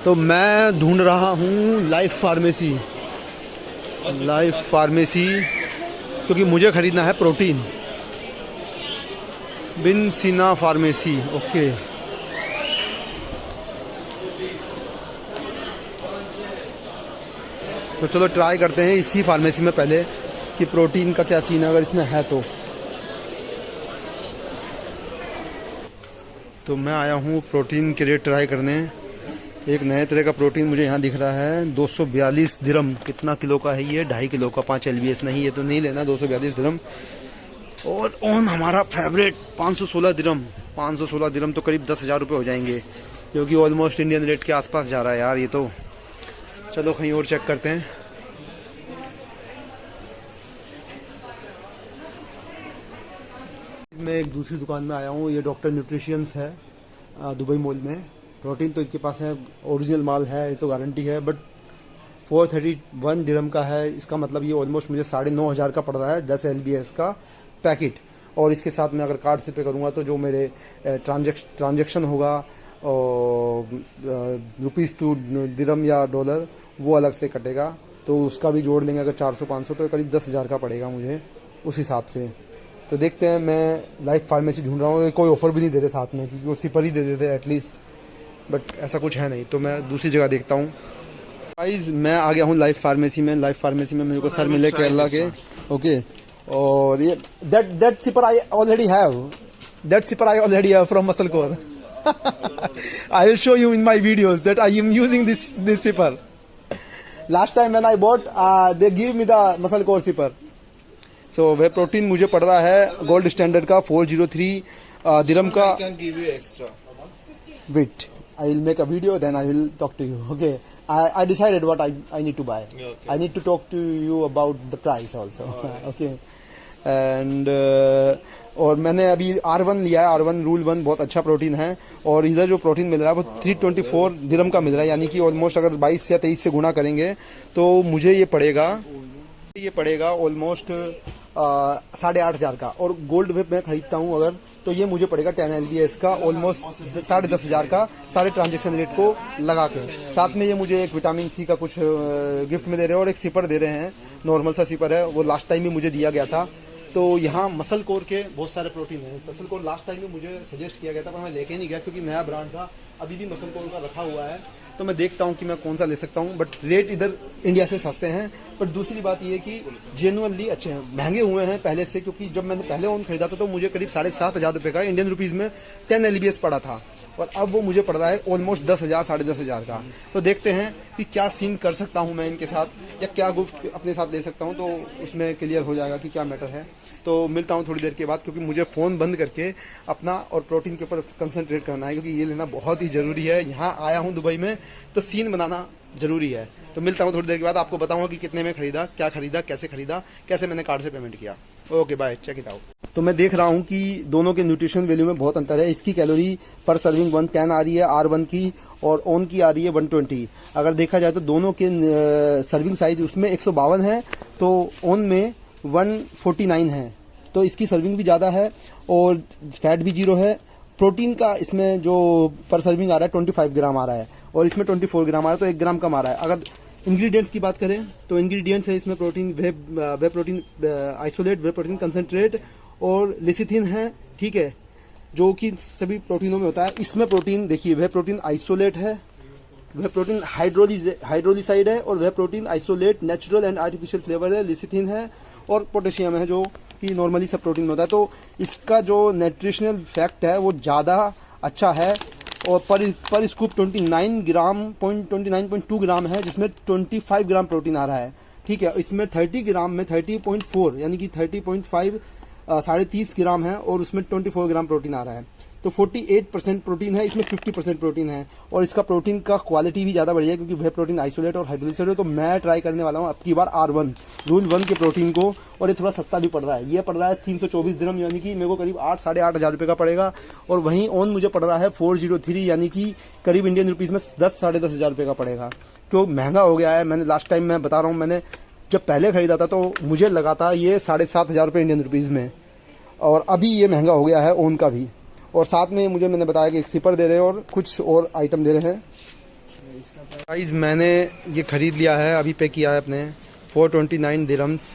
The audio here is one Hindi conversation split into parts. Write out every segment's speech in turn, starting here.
तो मैं ढूंढ रहा हूँ लाइफ फार्मेसी क्योंकि मुझे ख़रीदना है प्रोटीन। बिन सीना फार्मेसी, ओके। तो चलो ट्राई करते हैं इसी फार्मेसी में पहले कि प्रोटीन का क्या सीन है, अगर इसमें है तो मैं आया हूँ प्रोटीन के रेट ट्राई करने। एक नए तरह का प्रोटीन मुझे यहाँ दिख रहा है 242 दिरहम। कितना किलो का है ये? 2.5 किलो का। 5 LBS नहीं, ये तो नहीं लेना। 242 दिरहम। और ऑन हमारा फेवरेट 516 दिरहम। 516 दिरहम तो करीब 10,000 रुपये हो जाएंगे, क्योंकि ऑलमोस्ट इंडियन रेट के आसपास जा रहा है यार ये तो। चलो कहीं और चेक करते हैं। मैं एक दूसरी दुकान में आया हूँ, ये डॉक्टर न्यूट्रिशंस है दुबई मॉल में। प्रोटीन तो इनके पास है, ओरिजिनल माल है, ये तो गारंटी है। बट 431 दिरहम का है। इसका मतलब ये ऑलमोस्ट मुझे 9,500 का पड़ रहा है 10 LBS का पैकेट। और इसके साथ में अगर कार्ड से पे करूँगा तो जो मेरे ट्रांजेक्शन होगा ₹2 दिरहम या डॉलर, वो अलग से कटेगा। तो उसका भी जोड़ लेंगे अगर 400-500 तो करीब 10,000 का पड़ेगा मुझे उस हिसाब से। तो देखते हैं। मैं लाइफ फार्मेसी ढूंढ रहा हूँ। कोई ऑफ़र भी नहीं दे रहे साथ में, क्योंकि वो सिपर ही दे देते एटलीस्ट, बट ऐसा कुछ है नहीं। तो मैं दूसरी जगह देखता हूँ। गाइस मैं आ गया हूँ लाइफ फार्मेसी में। मेरे को सर मिले केरला के, ओके। और ये that sipper I already have from muscle core. I will show you in my videos that I am using this zipper. Last time when I bought, they give me the muscle core zipper. So वह प्रोटीन मुझे पड़ रहा है गोल्ड स्टैंडर्ड का 403 दिरहम का। I can give you extra. Wait, I will make a video, then I will talk to you. Okay. I decided what I need to buy. Okay. I need to talk to you about the price also. Okay. And और मैंने अभी R1 लिया है। R1 रूल 1 बहुत अच्छा प्रोटीन है। और इधर जो प्रोटीन मिल रहा है वो 324 दिरहम का मिल रहा है, यानी कि ऑलमोस्ट अगर 22 या 23 से गुना करेंगे तो मुझे ये पड़ेगा ऑलमोस्ट 8,500 का। और गोल्ड वेब मैं खरीदता हूँ अगर, तो ये मुझे पड़ेगा 10 LBS का ऑलमोस्ट 10,500 का, सारे ट्रांजेक्शन रेट को लगा के। साथ में ये मुझे एक विटामिन C का कुछ गिफ्ट में दे रहे हैं और एक सिपर दे रहे हैं। नॉर्मल सा सिपर है, वो लास्ट टाइम भी मुझे दिया गया था। तो यहाँ मसल कोर के बहुत सारे प्रोटीन हैं। मसल कोर लास्ट टाइम में मुझे सजेस्ट किया गया था, पर मैं लेके नहीं गया क्योंकि नया ब्रांड था। अभी भी मसल कोर का रखा हुआ है, तो मैं देखता हूँ कि मैं कौन सा ले सकता हूँ। बट रेट इधर इंडिया से सस्ते हैं। बट दूसरी बात ये कि जेन्युइनली अच्छे हैं। महंगे हुए हैं पहले से, क्योंकि जब मैंने पहले ऑन खरीदा था तो मुझे करीब 7,500 रुपये का इंडियन रुपीज़ में 10 LBS पड़ा था, और अब वो मुझे पड़ रहा है ऑलमोस्ट 10,000 10,500 का। तो देखते हैं कि क्या सीन कर सकता हूँ मैं इनके साथ, या क्या गिफ्ट अपने साथ ले सकता हूँ, तो उसमें क्लियर हो जाएगा कि क्या मैटर है। तो मिलता हूँ थोड़ी देर के बाद, क्योंकि मुझे फ़ोन बंद करके अपना और प्रोटीन के ऊपर कंसंट्रेट करना है, क्योंकि ये लेना बहुत ही ज़रूरी है। यहाँ आया हूँ दुबई में तो सीन बनाना ज़रूरी है। तो मिलता हूँ थोड़ी देर के बाद, आपको बताऊँगा कि कितने में खरीदा, क्या खरीदा, कैसे मैंने कार्ड से पेमेंट किया। Okay bye, check it out. तो मैं देख रहा हूँ कि दोनों के न्यूट्रिशन वैल्यू में बहुत अंतर है। इसकी कैलोरी पर सर्विंग 110 आ रही है R1 की, और ऑन की आ रही है 120। अगर देखा जाए तो दोनों के सर्विंग साइज उसमें 152 है, तो ऑन में 149 है। तो इसकी सर्विंग भी ज़्यादा है और फैट भी 0 है। प्रोटीन का इसमें जो पर सर्विंग आ रहा है 25 ग्राम आ रहा है, और इसमें 24 ग्राम आ रहा है, तो 1 ग्राम कम आ रहा है। अगर इंग्रेडिएंट्स की बात करें तो इंग्रेडिएंट्स है इसमें प्रोटीन, वे प्रोटीन आइसोलेट, वे प्रोटीन कंसनट्रेट और लिसिथिन है, ठीक है, जो कि सभी प्रोटीनों में होता है। इसमें प्रोटीन देखिए, वे प्रोटीन आइसोलेट है, वह प्रोटीन हाइड्रोलिसाइड है, और वह protein isolate natural and artificial flavour है, लिसिथिन है और पोटेशियम है, जो कि नॉर्मली सब प्रोटीन में होता है। तो इसका जो न्यूट्रिशनल फैक्ट है वो ज़्यादा अच्छा है। और पर स्कूप 29.2 ग्राम है, जिसमें 25 ग्राम प्रोटीन आ रहा है, ठीक है। इसमें 30 ग्राम में 30.4 यानी कि 30.5 30 ग्राम है, और उसमें 24 ग्राम प्रोटीन आ रहा है। तो 48% प्रोटीन है, इसमें 50% प्रोटीन है। और इसका प्रोटीन का क्वालिटी भी ज़्यादा बढ़िया है, क्योंकि वह प्रोटीन आइसोलेट और हाइड्रोलिसाइड है। तो मैं ट्राई करने वाला हूँ अब की बार R1 रूल 1 के प्रोटीन को, और ये थोड़ा सस्ता भी पड़ रहा है। ये पड़ रहा है 324 दिरहम, यानी कि मेरे को करीब 8,500 रुपये का पड़ेगा। और वहीं ऑन मुझे पड़ रहा है 403, यानी कि करीब इंडियन रुपीज़ में 10-10,500 रुपये का पड़ेगा। क्यों महंगा हो गया है। मैंने लास्ट टाइम, मैं बता रहा हूँ, मैंने जब पहले ख़रीदा था तो मुझे लगा था ये 7,500 रुपये इंडियन रुपीज़ में, और अभी ये महंगा हो गया है ऑन का भी। और साथ में मैंने बताया कि एक सिपर दे रहे हैं और कुछ और आइटम दे रहे हैं। गाइस मैंने ये ख़रीद लिया है, अभी पे किया है अपने 429 दिरहम्स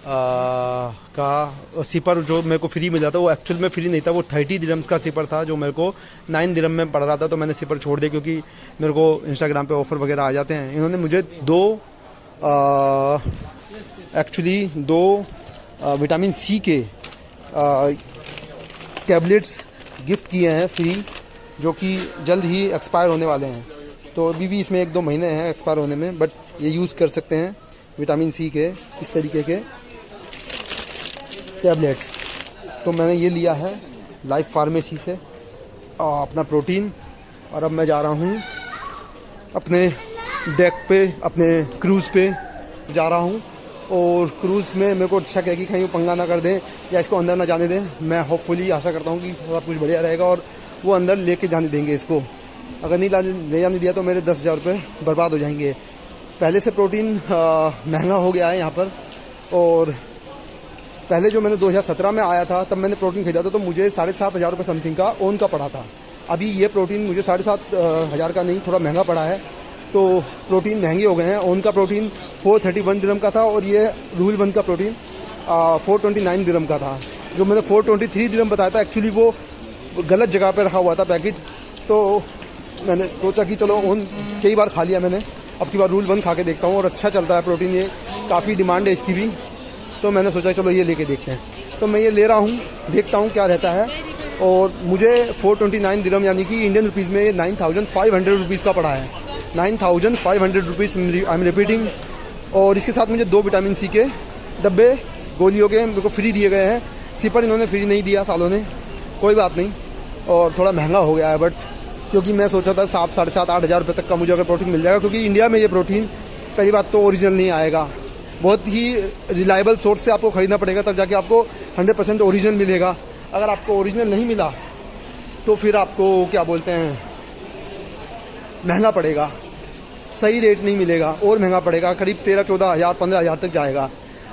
का सिपर जो मेरे को फ्री मिला था। वो एक्चुअल में फ्री नहीं था, वो 30 दिरहम्स का सिपर था जो मेरे को 9 दिरहम में पड़ रहा था। तो मैंने सिपर छोड़ दिया क्योंकि मेरे को इंस्टाग्राम पे ऑफ़र वगैरह आ जाते हैं। इन्होंने मुझे दो विटामिन सी के टैबलेट्स गिफ्ट किए हैं फ्री, जो कि जल्द ही एक्सपायर होने वाले हैं। तो अभी भी इसमें 1-2 महीने हैं एक्सपायर होने में, बट ये यूज़ कर सकते हैं विटामिन सी के इस तरीके के टैबलेट्स। तो मैंने ये लिया है लाइफ फार्मेसी से अपना प्रोटीन, और अब मैं जा रहा हूँ अपने डेक पे, अपने क्रूज़ पे जा रहा हूँ। और क्रूज़ में मेरे को शक है कि कहीं वो पंगा ना कर दें या इसको अंदर ना जाने दें। मैं होपफुली आशा करता हूँ कि सब कुछ बढ़िया रहेगा और वो अंदर लेके जाने देंगे इसको। अगर नहीं ले जाने दिया तो मेरे 10,000 रुपये बर्बाद हो जाएंगे। पहले से प्रोटीन महंगा हो गया है यहाँ पर, और पहले जो मैंने 2017 में आया था तब मैंने प्रोटीन खरीदा था तो मुझे 7,500 रुपये समथिंग का ओन का पड़ा था। अभी ये प्रोटीन मुझे 7,500 का नहीं, थोड़ा महंगा पड़ा है। तो प्रोटीन महंगे हो गए हैं। ओन का प्रोटीन 431 दिरहम का था और ये रूल 1 का प्रोटीन 429 दिरहम का था। जो मैंने 423 दिरहम बताया था, एक्चुअली वो गलत जगह पर रखा हुआ था पैकेट। तो मैंने सोचा कि चलो ओन कई बार खा लिया मैंने, अब की बार रूल 1 खा के देखता हूँ। और अच्छा चलता है प्रोटीन, ये काफ़ी डिमांड है इसकी भी। तो मैंने सोचा चलो ये लेके देखते हैं। तो मैं ये ले रहा हूँ, देखता हूँ क्या रहता है। और मुझे 429 दिरहम यानी कि इंडियन रुपीज़ में 9,500 रुपीज़ का पड़ा है। 9,500 रुपीज़, आई एम रिपीटिंग। और इसके साथ मुझे 2 विटामिन सी के डब्बे गोलियों के मेरे को फ्री दिए गए हैं। सिपर इन्होंने फ्री नहीं दिया सालों ने, कोई बात नहीं। और थोड़ा महंगा हो गया है, बट क्योंकि मैं सोचा था 7, 7,500, 8,000 रुपये तक का मुझे अगर प्रोटीन मिल जाएगा, क्योंकि इंडिया में ये प्रोटीन पहली बात तो ओरिजिनल नहीं आएगा। बहुत ही रिलायबल सोर्स से आपको ख़रीदना पड़ेगा, तब जाके आपको 100% ओरिजिनल मिलेगा। अगर आपको ओरिजिनल नहीं मिला तो फिर आपको क्या बोलते हैं, महंगा पड़ेगा, सही रेट नहीं मिलेगा और महंगा पड़ेगा, करीब 13-14,000, 15,000 तक जाएगा।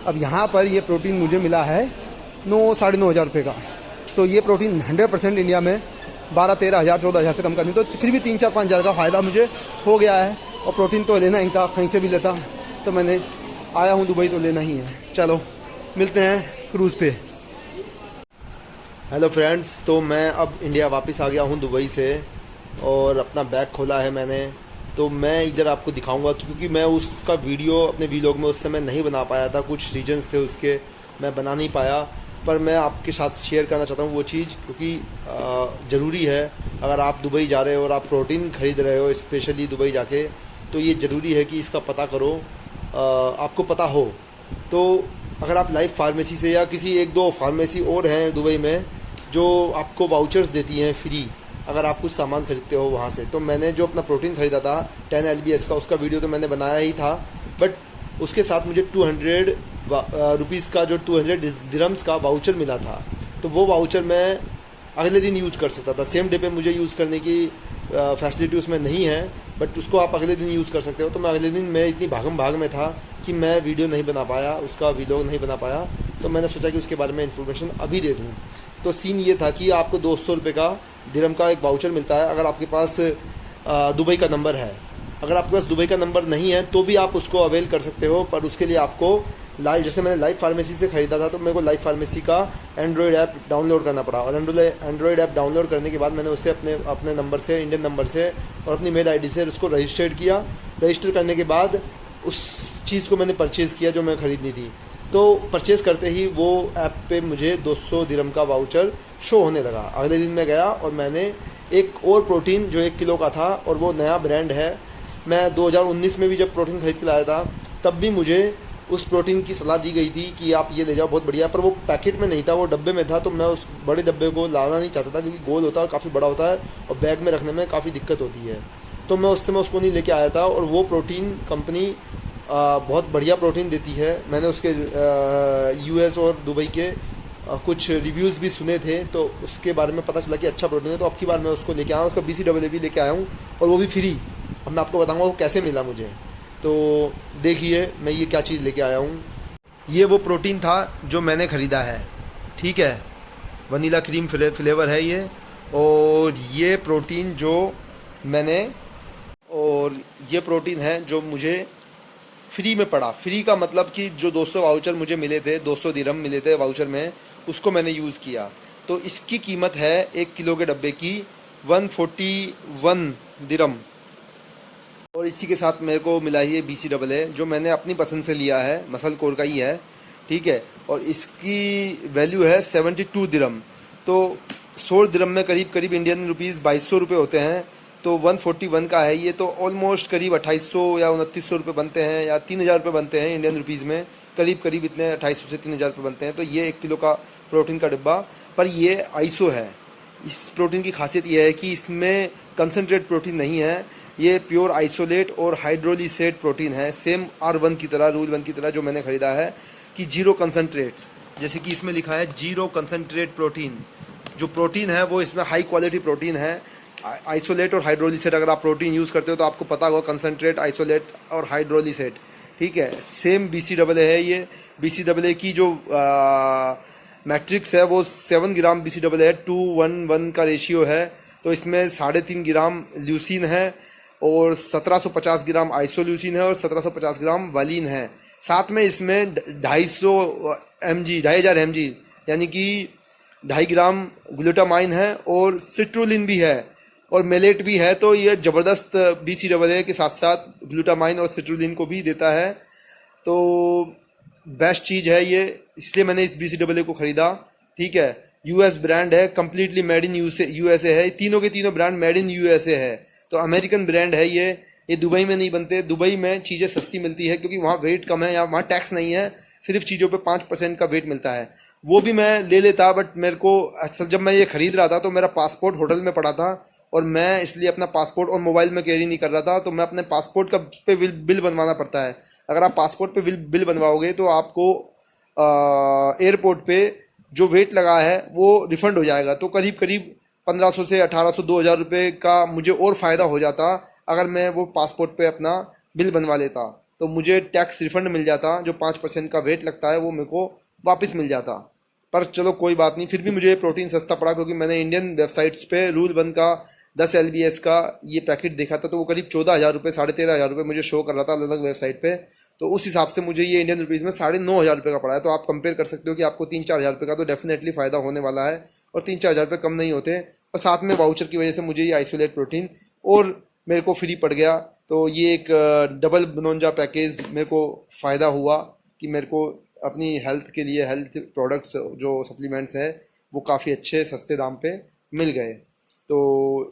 अब यहाँ पर ये प्रोटीन मुझे मिला है 9-9,500 रुपये का। तो ये प्रोटीन 100% इंडिया में 12-13,000, 14,000 से कम का नहीं, तो फिर भी 3-4-5,000 का फ़ायदा मुझे हो गया है। और प्रोटीन तो लेना ही था, कहीं से भी लेता। तो मैंने आया हूँ दुबई तो लेना ही है। चलो मिलते हैं क्रूज़ पे। हेलो फ्रेंड्स, तो मैं अब इंडिया वापस आ गया हूँ दुबई से और अपना बैग खोला है मैंने। तो मैं इधर आपको दिखाऊंगा, क्योंकि मैं उसका वीडियो अपने व्लॉग में उस समय नहीं बना पाया था, कुछ रीजंस थे उसके, मैं बना नहीं पाया। पर मैं आपके साथ शेयर करना चाहता हूँ वो चीज़, क्योंकि ज़रूरी है। अगर आप दुबई जा रहे हो और आप प्रोटीन ख़रीद रहे हो स्पेशली दुबई जाके, तो ये ज़रूरी है कि इसका पता करो, आपको पता हो। तो अगर आप लाइफ फार्मेसी से या किसी 1-2 फार्मेसी और हैं दुबई में जो आपको वाउचर्स देती हैं फ्री, अगर आप कुछ सामान खरीदते हो वहाँ से। तो मैंने जो अपना प्रोटीन ख़रीदा था 10 LBS का, उसका वीडियो तो मैंने बनाया ही था, बट उसके साथ मुझे 200 रुपीज़ का, जो 200 दिरहम्स का वाउचर मिला था। तो वो वाउचर मैं अगले दिन यूज़ कर सकता था। सेम डे पे मुझे यूज़ करने की फैसिलिटी उसमें नहीं है, बट उसको आप अगले दिन यूज़ कर सकते हो। तो मैं अगले दिन मैं इतनी भागम भाग में था कि मैं वीडियो नहीं बना पाया, उसका व्लॉग नहीं बना पाया। तो मैंने सोचा कि उसके बारे में इन्फॉर्मेशन अभी दे दूँ। तो सीन ये था कि आपको 200 रुपये का दिरहम का एक वाउचर मिलता है अगर आपके पास दुबई का नंबर है। अगर आपके पास दुबई का नंबर नहीं है तो भी आप उसको अवेल कर सकते हो, पर उसके लिए आपको जैसे मैंने लाइफ फार्मेसी से ख़रीदा था तो मेरे को लाइफ फार्मेसी का एंड्रॉयड ऐप डाउनलोड करना पड़ा। और एंड्रॉयड ऐप डाउनलोड करने के बाद मैंने उससे अपने नंबर से, इंडियन नंबर से और अपनी मेल आईडी से उसको रजिस्टर्ड किया। रजिस्टर करने के बाद उस चीज़ को मैंने परचेज़ किया जो मैं ख़रीदनी थी। तो परचेज़ करते ही वो ऐप पे मुझे 200 दिरहम का वाउचर शो होने लगा। अगले दिन मैं गया और मैंने एक और प्रोटीन जो 1 किलो का था, और वो नया ब्रांड है, मैं 2019 में भी जब प्रोटीन खरीद के लाया था तब भी मुझे उस प्रोटीन की सलाह दी गई थी कि आप ये ले जाओ, बहुत बढ़िया। पर वो पैकेट में नहीं था, वो डब्बे में था। तो मैं उस बड़े डब्बे को लाना नहीं चाहता था, क्योंकि गोल होता है और काफ़ी बड़ा होता है और बैग में रखने में काफ़ी दिक्कत होती है। तो मैं उस समय उसको नहीं लेके आया था। और वो प्रोटीन कंपनी बहुत बढ़िया प्रोटीन देती है। मैंने उसके US और दुबई के कुछ रिव्यूज़ भी सुने थे, तो उसके बारे में पता चला कि अच्छा प्रोटीन है। तो अब की बार मैं उसको लेके आया हूँ, उसका BCAA भी लेके आया हूँ, और वो भी फ्री। अब मैं आपको बताऊँगा वो कैसे मिला मुझे। तो देखिए मैं ये क्या चीज़ लेके आया हूँ। ये वो प्रोटीन था जो मैंने ख़रीदा है, ठीक है, वनीला क्रीम फ्लेवर है ये। और ये प्रोटीन जो मैंने, और और ये प्रोटीन है जो मुझे फ्री में पड़ा। फ्री का मतलब कि जो 200 वाउचर मुझे मिले थे, 200 दिरहम मिले थे वाउचर में, उसको मैंने यूज़ किया। तो इसकी कीमत है 1 किलो के डब्बे की 141 दिरहम। और इसी के साथ मेरे को मिला ही है BCAA, जो मैंने अपनी पसंद से लिया है, मसल कोर का ही है, ठीक है। और इसकी वैल्यू है 72 दिरहम। तो 100 दिरहम में करीब करीब इंडियन रुपीज़ 2200 रुपये होते हैं। तो 141 का है ये, तो ऑलमोस्ट करीब 2800 या 2900 रुपये बनते हैं, या 3000 रुपये बनते हैं इंडियन रुपीज़ में, करीब करीब इतने 2800 से 3000 रुपये बनते हैं। तो ये 1 किलो का प्रोटीन का डिब्बा, पर ये आइसो है। इस प्रोटीन की खासियत यह है कि इसमें कंसनट्रेट प्रोटीन नहीं है, ये प्योर आइसोलेट और हाइड्रोलिसेट प्रोटीन है, सेम R1 की तरह, रूल 1 की तरह जो मैंने ख़रीदा है, कि जीरो कंसनट्रेट्स, जैसे कि इसमें लिखा है जीरो कंसनट्रेट प्रोटीन। जो प्रोटीन है वो इसमें हाई क्वालिटी प्रोटीन है। आइसोलेट और हाइड्रोलिसेट, अगर आप प्रोटीन यूज़ करते हो तो आपको पता होगा कंसनट्रेट, आइसोलेट और हाइड्रोलिसेट, ठीक है। सेम BCAA है ये। BCAA की जो मैट्रिक्स है वो 7 ग्राम BCAA है, 2:1 का रेशियो है। तो इसमें 3.5 ग्राम ल्यूसिन है और 1750 ग्राम आइसोल्यूसिन है और 1750 ग्राम वालिन है। साथ में इसमें 2,500 mg यानी कि 2.5 ग्राम ग्लूटामाइन है और सिट्रुलिन भी है और मेलेट भी है। तो ये ज़बरदस्त BCAA के साथ साथ ग्लूटामाइन और सिट्रुलिन को भी देता है। तो बेस्ट चीज़ है ये, इसलिए मैंने इस BCAA को ख़रीदा, ठीक है। US ब्रांड है, कम्प्लीटली मेड इन USA है। तीनों के तीनों ब्रांड मेड इन USA है। तो अमेरिकन ब्रांड है ये दुबई में नहीं बनते। दुबई में चीज़ें सस्ती मिलती है क्योंकि वहाँ वेट कम है, या वहाँ टैक्स नहीं है, सिर्फ चीज़ों पे 5% का वेट मिलता है। वो भी मैं ले लेता, बट मेरे को अक्सर जब मैं ये ख़रीद रहा था तो मेरा पासपोर्ट होटल में पड़ा था और मैं इसलिए अपना पासपोर्ट और मोबाइल में कैरी नहीं कर रहा था। तो मैं अपने पासपोर्ट का पे बिल बनवाना पड़ता है। अगर आप पासपोर्ट पे बिल बनवाओगे तो आपको एयरपोर्ट पे जो वेट लगा है वो रिफ़ंड हो जाएगा। तो करीब करीब 1500 से 1800 2000 रुपये का मुझे और फ़ायदा हो जाता अगर मैं वो पासपोर्ट पे अपना बिल बनवा लेता। तो मुझे टैक्स रिफ़ंड मिल जाता, जो 5% का वेट लगता है वो मेरे को वापस मिल जाता। पर चलो कोई बात नहीं, फिर भी मुझे प्रोटीन सस्ता पड़ा क्योंकि मैंने इंडियन वेबसाइट्स पे रूल 1 का 10 LBS का ये पैकेट देखा था। तो वो करीब 14,000 रुपये, 13,500 रुपये मुझे शो कर रहा था अलग अलग वेबसाइट पे। तो उस हिसाब से मुझे ये इंडियन रुपीज़ में 9,500 रुपये का पड़ा है। तो आप कंपेयर कर सकते हो कि आपको 3-4 हज़ार रुपये का तो डेफिनेटली फ़ायदा होने वाला है, और 3-4 हज़ार रुपये कम नहीं होते। और साथ में वाउचर की वजह से मुझे ये आइसोलेट प्रोटीन और मेरे को फ्री पड़ गया। तो ये एक डबल बनोंजा पैकेज मेरे को फ़ायदा हुआ कि मेरे को अपनी हेल्थ के लिए हेल्थ प्रोडक्ट्स जो सप्लीमेंट्स है वो काफ़ी अच्छे सस्ते दाम पे मिल गए। तो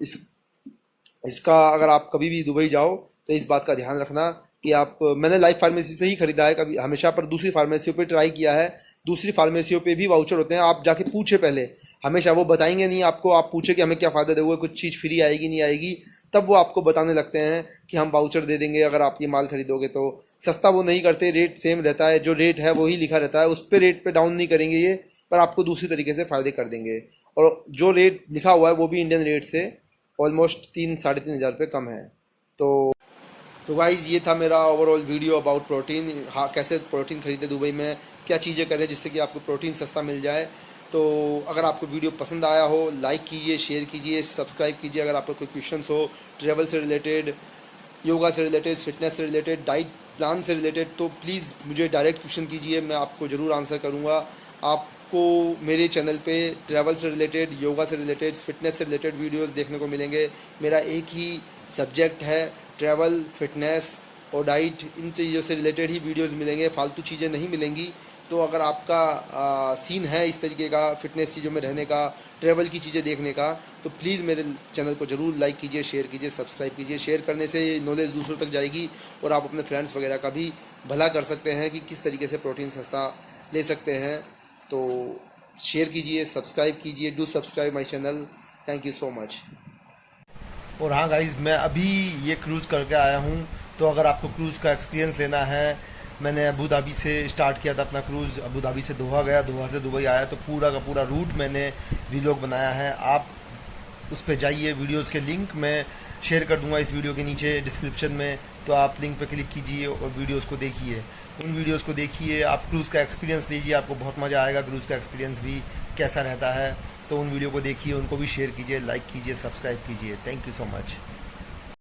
इसका अगर आप कभी भी दुबई जाओ तो इस बात का ध्यान रखना कि मैंने लाइफ फार्मेसी से ही ख़रीदा है कभी हमेशा, पर दूसरी फार्मेसियों पे ट्राई किया है। दूसरी फार्मेसियों पे भी वाउचर होते हैं, आप जाके पूछे पहले, हमेशा वो बताएंगे नहीं आपको। आप पूछे कि हमें क्या फ़ायदा दोगे, कुछ चीज़ फ्री आएगी नहीं आएगी, तब वो आपको बताने लगते हैं कि हम वाउचर दे देंगे अगर आप ये माल खरीदोगे। तो सस्ता वो नहीं करते, रेट सेम रहता है, जो रेट है वही लिखा रहता है, उस पर रेट पे डाउन नहीं करेंगे ये, पर आपको दूसरी तरीके से फ़ायदे कर देंगे। और जो रेट लिखा हुआ है वो भी इंडियन रेट से ऑलमोस्ट 3-3.5 हज़ार रुपये कम है। तो गाइज़ ये था मेरा ओवरऑल वीडियो अबाउट प्रोटीन। हाँ, कैसे प्रोटीन खरीदे दुबई में, क्या चीज़ें करें जिससे कि आपको प्रोटीन सस्ता मिल जाए। तो अगर आपको वीडियो पसंद आया हो, लाइक कीजिए, शेयर कीजिए, सब्सक्राइब कीजिए। अगर आपको कोई क्वेश्चंस हो ट्रैवल से रिलेटेड, योगा से रिलेटेड, फिटनेस से रिलेटेड, डाइट प्लान से रिलेटेड, तो प्लीज़ मुझे डायरेक्ट क्वेश्चन कीजिए, मैं आपको ज़रूर आंसर करूँगा। आपको मेरे चैनल पे ट्रैवल से रिलेटेड, योगा से रिलेटेड, फिटनेस से रिलेटेड वीडियोस देखने को मिलेंगे। मेरा एक ही सब्जेक्ट है, ट्रैवल, फिटनेस और डाइट, इन चीज़ों से रिलेटेड ही वीडियोस मिलेंगे, फालतू चीज़ें नहीं मिलेंगी। तो अगर आपका सीन है इस तरीके का, फिटनेस चीज़ों में रहने का, ट्रैवल की चीज़ें देखने का, तो प्लीज़ मेरे चैनल को ज़रूर लाइक कीजिए, शेयर कीजिए, सब्सक्राइब कीजिए। शेयर करने से नॉलेज दूसरों तक जाएगी और आप अपने फ्रेंड्स वगैरह का भी भला कर सकते हैं कि किस तरीके से प्रोटीन सस्ता ले सकते हैं। तो शेयर कीजिए, सब्सक्राइब कीजिए, do subscribe my channel. Thank you so much. और हाँ गाइज़, मैं अभी ये क्रूज़ करके आया हूँ। तो अगर आपको क्रूज़ का एक्सपीरियंस लेना है, मैंने अबू धाबी से स्टार्ट किया था अपना क्रूज़, अबू धाबी से दोहा गया, दोहा से दुबई आया। तो पूरा का पूरा रूट मैंने वीलॉग बनाया है, आप उस पर जाइए। वीडियोस के लिंक मैं शेयर कर दूंगा इस वीडियो के नीचे डिस्क्रिप्शन में, तो आप लिंक पर क्लिक कीजिए और वीडियोस को देखिए। उन वीडियोस को देखिए, आप क्रूज़ का एक्सपीरियंस लीजिए, आपको बहुत मज़ा आएगा। क्रूज़ का एक्सपीरियंस भी कैसा रहता है, तो उन वीडियो को देखिए, उनको भी शेयर कीजिए, लाइक कीजिए, सब्सक्राइब कीजिए। Thank you so much.